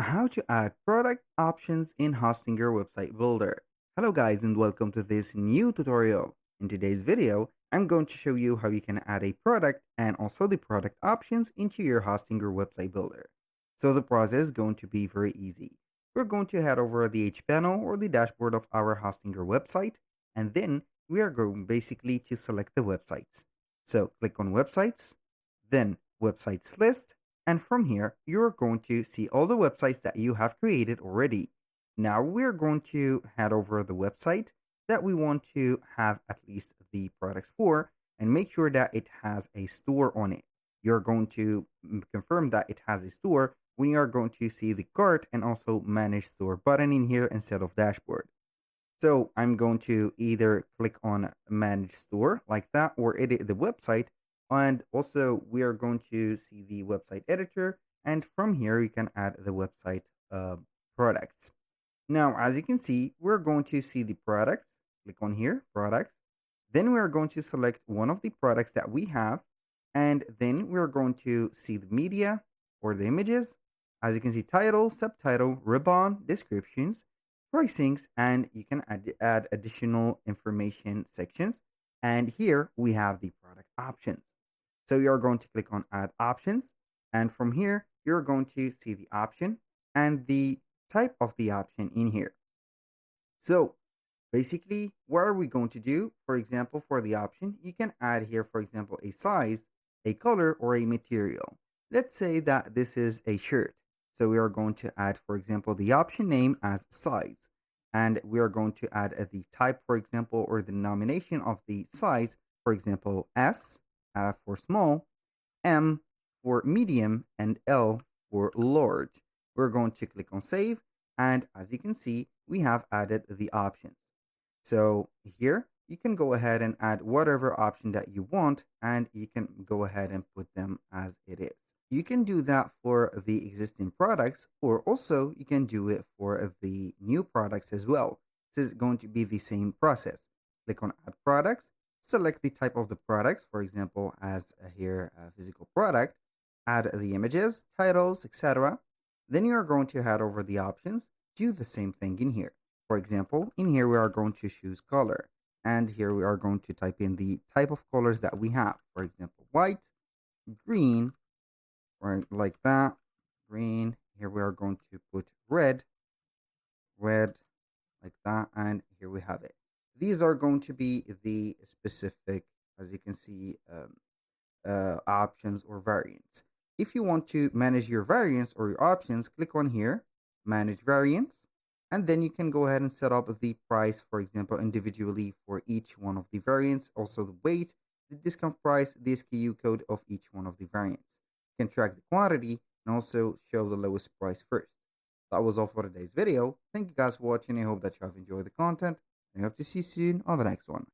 How to add product options in Hostinger website builder. Hello guys and welcome to this new tutorial. In today's video, I'm going to show you how you can add a product and also the product options into your Hostinger website builder. So the process is going to be very easy. We're going to head over the H panel or the dashboard of our Hostinger website, and then we are going basically to select the websites. So click on websites, then websites list, and from here, you're going to see all the websites that you have created already. Now we're going to head over the website that we want to have at least the products for and make sure that it has a store on it. You're going to confirm that it has a store when you are going to see the cart and also manage store button in here instead of dashboard. So I'm going to either click on manage store like that or edit the website. And also we are going to see the website editor. And from here, you can add the website products. Now, as you can see, we're going to see the products. Click on here, products. Then we are going to select one of the products that we have. And then we're going to see the media or the images. As you can see, title, subtitle, ribbon, descriptions, pricings, and you can add additional information sections. And here we have the product options. So you're going to click on add options. And from here, you're going to see the option and the type of the option in here. So basically, what are we going to do? For example, for the option, you can add here, for example, a size, a color, or a material. Let's say that this is a shirt. So we are going to add, for example, the option name as size. And we are going to add the type, for example, or the denomination of the size, for example, S for small, M for medium, and L for large. We're going to click on save. And as you can see, we have added the options. So here you can go ahead and add whatever option that you want, and you can go ahead and put them as it is. You can do that for the existing products, or also you can do it for the new products as well. This is going to be the same process. Click on add products, select the type of the products, for example, as here a physical product, add the images, titles, etc. Then you are going to head over the options, do the same thing in here. For example, in here we are going to choose color, and here we are going to type in the type of colors that we have. For example, white, green, or like that, green. Here we are going to put red, red, like that, and here we have it. These are going to be the specific, as you can see, options or variants. If you want to manage your variants or your options, click on here, manage variants, and then you can go ahead and set up the price, for example, individually for each one of the variants, also the weight, the discount price, the SKU code of each one of the variants. You can track the quantity and also show the lowest price first. That was all for today's video. Thank you guys for watching. I hope that you have enjoyed the content, and I hope to see you soon on the next one.